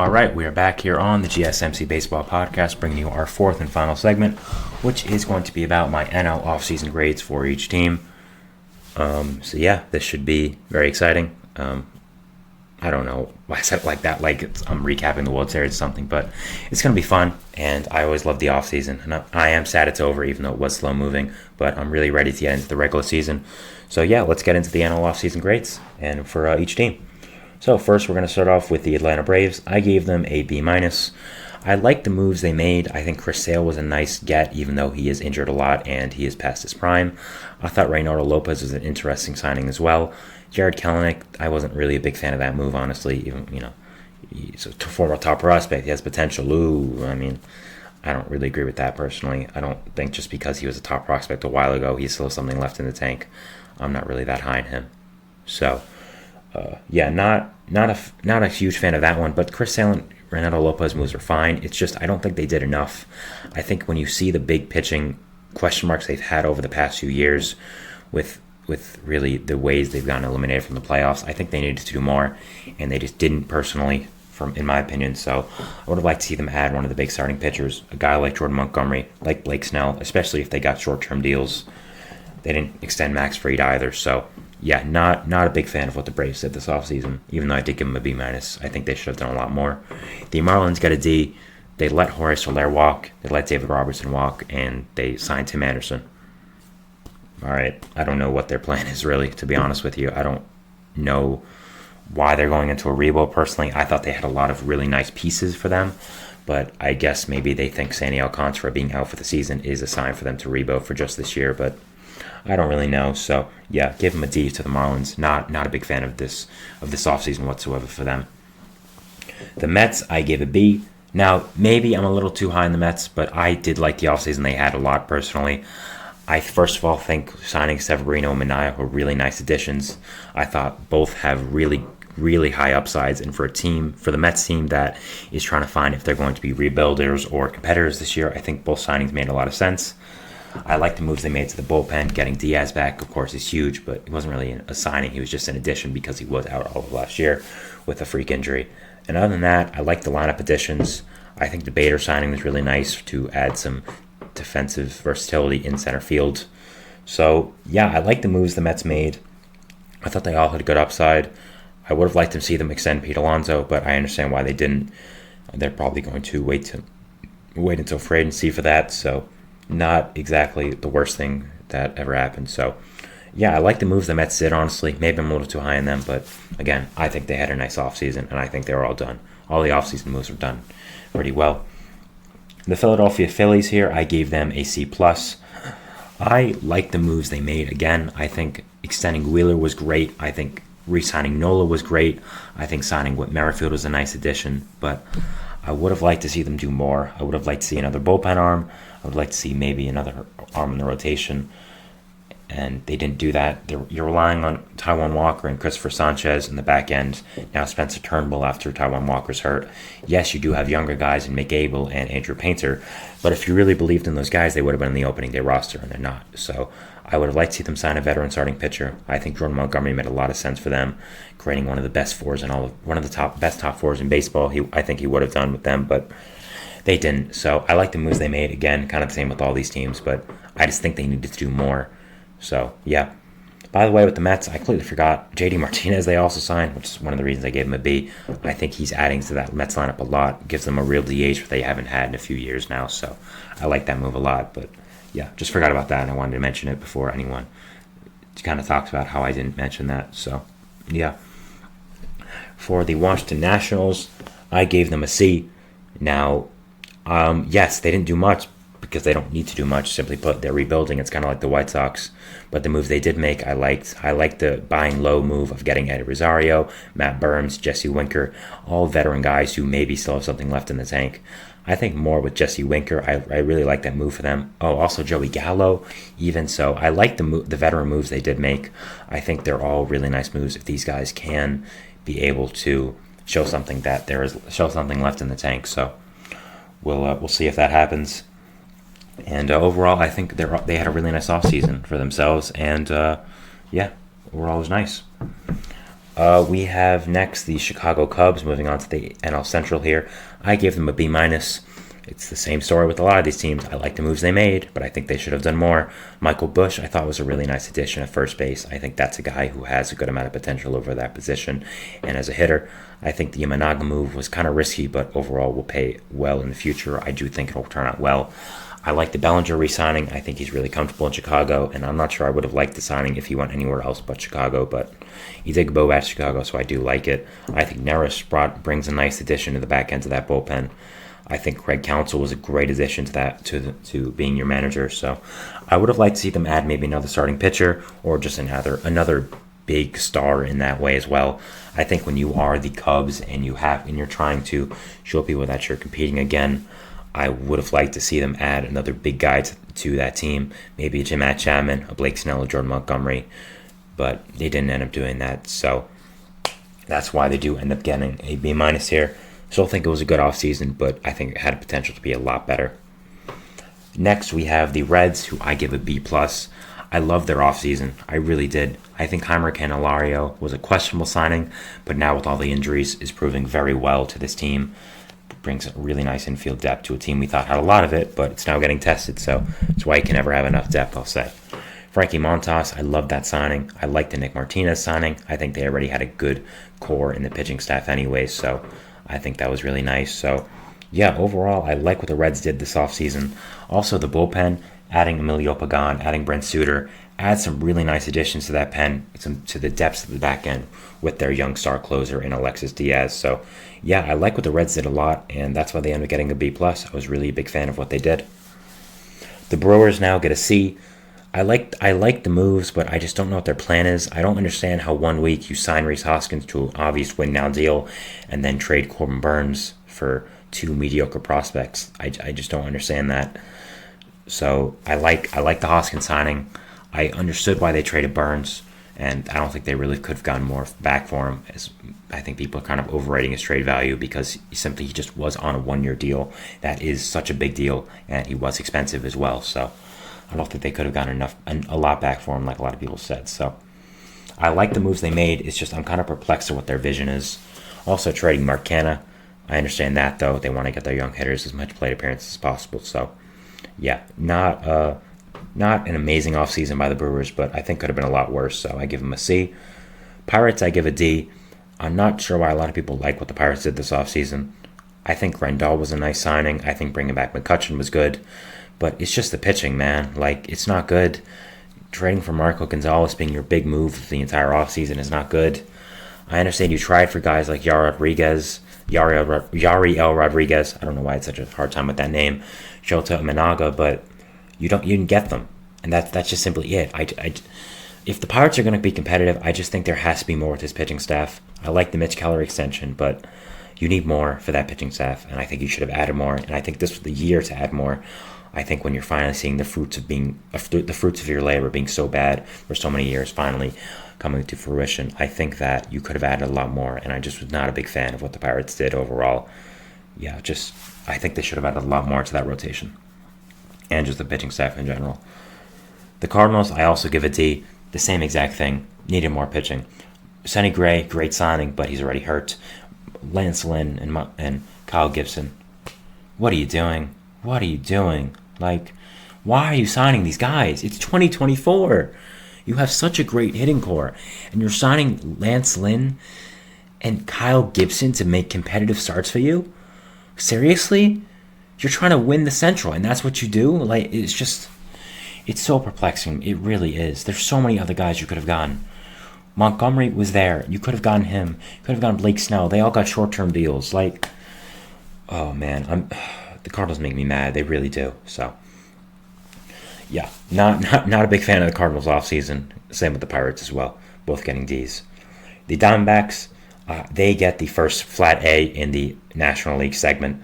All right, we are back here on the GSMC Baseball Podcast, bringing you our fourth and final segment, which is going to be about my NL offseason grades for each team. This should be very exciting. I don't know why I said it like that, like I'm recapping the World Series or something, but it's going to be fun, and I always love the offseason, and I am sad it's over, even though it was slow moving, but I'm really ready to get into the regular season. So yeah, let's get into the NL offseason grades and for each team. So first, we're going to start off with the Atlanta Braves. I gave them a B-. I like the moves they made. I think Chris Sale was a nice get, even though he is injured a lot and he is past his prime. I thought Reynaldo Lopez was an interesting signing as well. Jared Kelenic, I wasn't really a big fan of that move, honestly. Even, he's a former top prospect. He has potential. I don't really agree with that personally. I don't think just because he was a top prospect a while ago, he's still something left in the tank. I'm not really that high on him. So, not a huge fan of that one. But Chris Sale and Reynaldo Lopez moves are fine. It's just I don't think they did enough. I think when you see the big pitching question marks they've had over the past few years, with really the ways they've gotten eliminated from the playoffs, I think they needed to do more, and they just didn't personally, in my opinion. So I would have liked to see them add one of the big starting pitchers, a guy like Jordan Montgomery, like Blake Snell, especially if they got short-term deals. They didn't extend Max Fried either, so yeah, not a big fan of what the Braves did this offseason, even though I did give them a B-. I think they should have done a lot more. The Marlins got a D. They let Jorge Soler walk, they let David Robertson walk, and they signed Tim Anderson. All right, I don't know what their plan is really, to be honest with you. I don't know why they're going into a rebuild personally. I thought they had a lot of really nice pieces for them, but I guess maybe they think Sandy Alcantara being out for the season is a sign for them to rebuild for just this year, but I don't really know. So yeah, give them a D to the Marlins. Not a big fan of this offseason whatsoever for them. The Mets, I gave a B. Now, maybe I'm a little too high in the Mets, but I did like the offseason they had a lot personally. I first of all think signing Severino and Minaya were really nice additions. I thought both have really, really high upsides, and for the Mets team that is trying to find if they're going to be rebuilders or competitors this year, I think both signings made a lot of sense. I like the moves they made to the bullpen. Getting Diaz back, of course, is huge, but it wasn't really a signing. He was just an addition because he was out all of last year with a freak injury. And other than that, I like the lineup additions. I think the Bader signing was really nice to add some defensive versatility in center field. So, yeah, I like the moves the Mets made. I thought they all had a good upside. I would have liked to see them extend Pete Alonso, but I understand why they didn't. They're probably going to wait until free agency for that, so not exactly the worst thing that ever happened. So, yeah, I like the moves the Mets did, honestly. Maybe I'm a little too high on them, but again, I think they had a nice offseason, and I think they were all done. All the offseason moves were done pretty well. The Philadelphia Phillies here, I gave them a C+. I like the moves they made. Again, I think extending Wheeler was great. I think re-signing Nola was great. I think signing Whit Merrifield was a nice addition, but I would have liked to see them do more. I would have liked to see another bullpen arm. I would like to see maybe another arm in the rotation, and they didn't do that. You're relying on Taijuan Walker and Christopher Sanchez in the back end. Now Spencer Turnbull after Taijuan Walker's hurt. Yes, you do have younger guys in Mick Abel and Andrew Painter, but if you really believed in those guys, they would have been in the opening day roster, and they're not. So I would have liked to see them sign a veteran starting pitcher. I think Jordan Montgomery made a lot of sense for them, creating one of the best fours in one of the best top fours in baseball. I think he would have done with them, but they didn't. So I like the moves they made. Again, kind of the same with all these teams, but I just think they needed to do more. So, yeah. By the way, with the Mets, I completely forgot J.D. Martinez they also signed, which is one of the reasons I gave him a B. I think he's adding to that Mets lineup a lot. Gives them a real DH they haven't had in a few years now. So, I like that move a lot. But, yeah, just forgot about that, and I wanted to mention it before anyone kind of talks about how I didn't mention that. So, yeah. For the Washington Nationals, I gave them a C. Now, yes, they didn't do much, because they don't need to do much. Simply put, they're rebuilding. It's kind of like the White Sox. But the moves they did make, I liked. I liked the buying low move of getting Eddie Rosario, Matt Burns, Jesse Winker, all veteran guys who maybe still have something left in the tank. I think more with Jesse Winker. I really like that move for them. Oh, also Joey Gallo, even so. I like the veteran moves they did make. I think they're all really nice moves. If these guys can be able to show something left in the tank. So we'll see if that happens. And overall, I think they had a really nice offseason for themselves. And, overall it was nice. We have next the Chicago Cubs, moving on to the NL Central here. I gave them a B-. It's the same story with a lot of these teams. I like the moves they made, but I think they should have done more. Michael Busch, I thought, was a really nice addition at first base. I think that's a guy who has a good amount of potential over that position. And as a hitter, I think the Imanaga move was kind of risky, but overall will pay well in the future. I do think it'll turn out well. I like the Bellinger re-signing. I think he's really comfortable in Chicago, and I'm not sure I would have liked the signing if he went anywhere else but Chicago, but he did go back to Chicago, so I do like it. I think Neris brings a nice addition to the back end of that bullpen. I think Craig Counsell was a great addition to that, to being your manager. So I would have liked to see them add maybe another starting pitcher or just another big star in that way as well. I think when you are the Cubs and you're trying to show people that you're competing again, I would have liked to see them add another big guy to that team, maybe a Jim Chapman, a Blake Snell, or Jordan Montgomery, but they didn't end up doing that. So that's why they do end up getting a B- here. Still think it was a good offseason, but I think it had potential to be a lot better. Next, we have the Reds, who I give a B+. I love their offseason. I really did. I think Heimer Candelario was a questionable signing, but now with all the injuries is proving very well to this team. Brings a really nice infield depth to a team we thought had a lot of it, but it's now getting tested, so that's why you can never have enough depth, I'll say. Frankie Montas, I love that signing. I like the Nick Martinez signing. I think they already had a good core in the pitching staff anyway, so I think that was really nice. So, yeah, overall, I like what the Reds did this offseason. Also, the bullpen, adding Emilio Pagan, adding Brent Suter, add some really nice additions to that pen, to the depths of the back end with their young star closer in Alexis Diaz. So, yeah, I like what the Reds did a lot, and that's why they ended up getting a B+. I was really a big fan of what they did. The Brewers now get a C. I like the moves, but I just don't know what their plan is. I don't understand how 1 week you sign Rhys Hoskins to an obvious win-now deal and then trade Corbin Burns for 2 mediocre prospects. I just don't understand that. So I like the Hoskins signing. I understood why they traded Burns, and I don't think they really could have gotten more back for him. As I think people are kind of overrating his trade value because he just was on a 1-year deal. That is such a big deal, and he was expensive as well. So I don't think they could have gotten a lot back for him, like a lot of people said. So I like the moves they made. It's just I'm kind of perplexed at what their vision is. Also trading Mark Canha. I understand that, though. They want to get their young hitters as much plate appearances as possible. So, yeah, not an amazing offseason by the Brewers, but I think could have been a lot worse. So I give them a C. Pirates, I give a D. I'm not sure why a lot of people like what the Pirates did this offseason. I think Grandal was a nice signing. I think bringing back McCutchen was good. But it's just the pitching, man. Like, it's not good. Trading for Marco Gonzalez being your big move the entire offseason is not good. I understand you tried for guys like Yariel Rodriguez. I don't know why it's such a hard time with that name. Shota Imanaga, but you didn't get them. And that's just simply it. If the Pirates are going to be competitive, I just think there has to be more with this pitching staff. I like the Mitch Keller extension, but you need more for that pitching staff, and I think you should have added more. And I think this was the year to add more. I think when you're finally seeing the fruits of your labor being so bad for so many years finally coming to fruition, I think that you could have added a lot more, and I just was not a big fan of what the Pirates did overall. Yeah, I think they should have added a lot more to that rotation, and just the pitching staff in general. The Cardinals, I also give a D. The same exact thing. Needed more pitching. Sonny Gray, great signing, but he's already hurt. Lance Lynn and Kyle Gibson. What are you doing? What are you doing? Like, why are you signing these guys? It's 2024. You have such a great hitting core, and you're signing Lance Lynn and Kyle Gibson to make competitive starts for you? Seriously? You're trying to win the Central, and that's what you do? Like, it's so perplexing. It really is. There's so many other guys you could have gotten. Montgomery was there. You could have gotten him. You could have gotten Blake Snell. They all got short-term deals. Like, oh, man, the Cardinals make me mad. They really do. So, yeah, not a big fan of the Cardinals offseason. Same with the Pirates as well, both getting Ds. The Diamondbacks, they get the first flat A in the National League segment.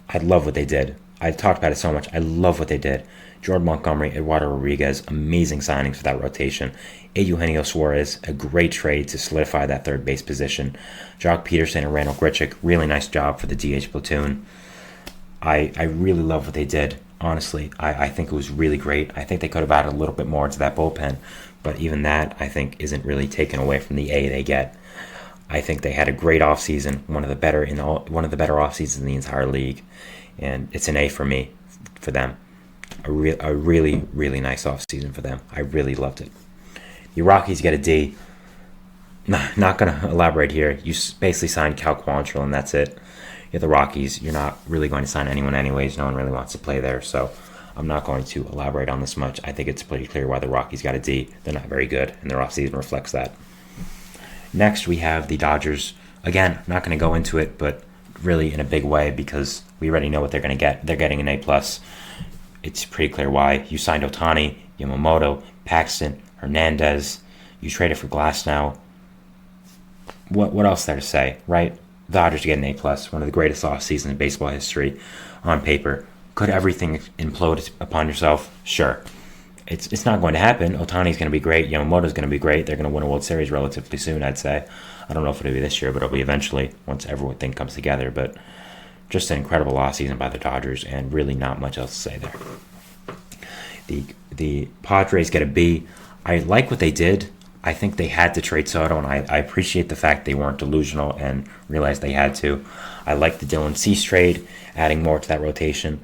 I love what they did. I talked about it so much. I love what they did. Jordan Montgomery, Eduardo Rodriguez, amazing signings for that rotation. Eugenio Suarez, a great trade to solidify that third base position. Jock Peterson and Randall Grichuk, really nice job for the DH platoon. I really love what they did. Honestly, I think it was really great. I think they could have added a little bit more to that bullpen, but even that, I think, isn't really taken away from the A they get. I think they had a great offseason, one of the better off seasons in the entire league, and it's an A for me, for them. A really, really nice offseason for them. I really loved it. The Rockies get a D. Not going to elaborate here. You basically signed Cal Quantrill, and that's it. You're the Rockies. You're not really going to sign anyone anyways. No one really wants to play there, so I'm not going to elaborate on this much. I think it's pretty clear why the Rockies got a D. They're not very good, and their offseason reflects that. Next, we have the Dodgers. Again, not going to go into it, but really in a big way because we already know what they're going to get. They're getting an A+. It's pretty clear why. You signed Ohtani, Yamamoto, Paxton, Hernandez. You traded for Glasnow. What else there to say, right? The Dodgers get an A+, one of the greatest off seasons in baseball history on paper. Could everything implode upon yourself? Sure. It's not going to happen. Ohtani's going to be great. Yamamoto's going to be great. They're going to win a World Series relatively soon, I'd say. I don't know if it'll be this year, but it'll be eventually once everything comes together. But just an incredible offseason by the Dodgers, and really not much else to say there. The Padres get a B. I like what they did. I think they had to trade Soto, and I appreciate the fact they weren't delusional and realized they had to. I like the Dylan Cease trade, adding more to that rotation.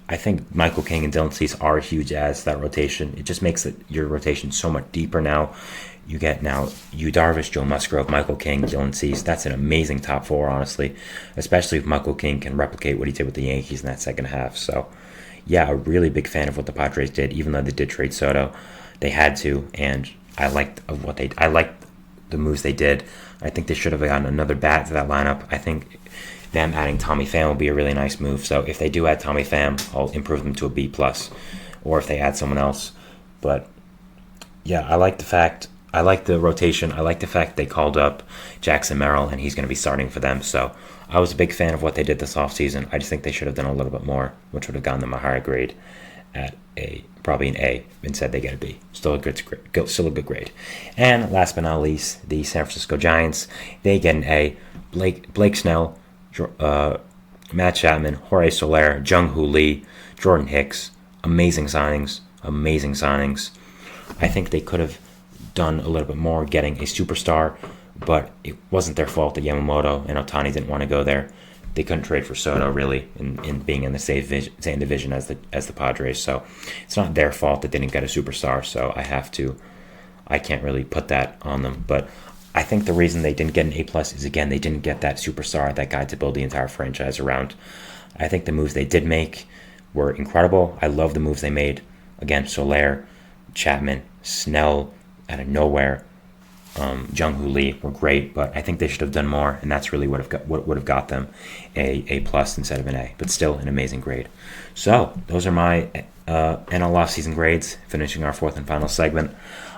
I think Michael King and Dylan Cease are huge adds to that rotation. It just makes your rotation so much deeper now. You get now Yu Darvish, Joe Musgrove, Michael King, Dylan Cease. That's an amazing top four, honestly, especially if Michael King can replicate what he did with the Yankees in that second half. So, yeah, a really big fan of what the Padres did, even though they did trade Soto. They had to, and I liked the moves they did. I think they should have gotten another bat to that lineup. I think them adding Tommy Pham will be a really nice move. So if they do add Tommy Pham, I'll improve them to a B+. Or if they add someone else. But yeah, I like the rotation. I like the fact they called up Jackson Merrill, and he's going to be starting for them. So I was a big fan of what they did this offseason. I just think they should have done a little bit more, which would have gotten them a higher grade at probably an A. Instead, they get a B. Still a good grade. And last but not least, the San Francisco Giants. They get an A. Blake Snell, Matt Chapman, Jorge Soler, Jung-Hoo Lee, Jordan Hicks. Amazing signings. I think they could have done a little bit more getting a superstar, but it wasn't their fault that Yamamoto and Ohtani didn't want to go there. They couldn't trade for Soto, really, in being in the same division as the Padres. So it's not their fault that they didn't get a superstar. So I can't really put that on them. But I think the reason they didn't get an A+ is, again, they didn't get that superstar, that guy to build the entire franchise around. I think the moves they did make were incredible. I love the moves they made. Again, Soler, Chapman, Snell out of nowhere, Jung-Hoo Lee were great, but I think they should have done more, and that's really what would have got them a plus instead of an A, but still an amazing grade. So those are my NL offseason grades. Finishing our fourth and final segment,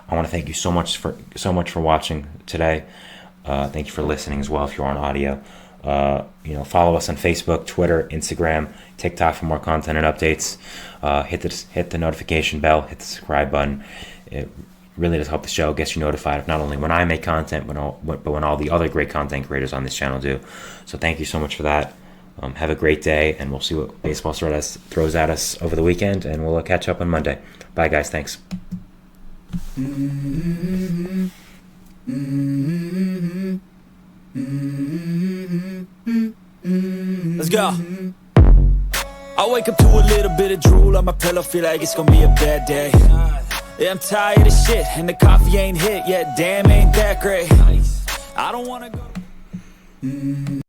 I want to thank you so much for watching today. Thank you for listening as well if you're on audio. Follow us on Facebook, Twitter, Instagram, TikTok for more content and updates. Hit the notification bell, hit the subscribe button. It really does help the show, gets you notified of not only when I make content, but when all the other great content creators on this channel do. So thank you so much for that. Have a great day, and we'll see what baseball throws at us over the weekend, and we'll catch up on Monday. Bye, guys. Thanks. Let's go. I wake up to a little bit of drool on my pillow, feel like it's gonna be a bad day. Yeah, I'm tired of shit, and the coffee ain't hit yet. Damn, ain't that great. I don't wanna go.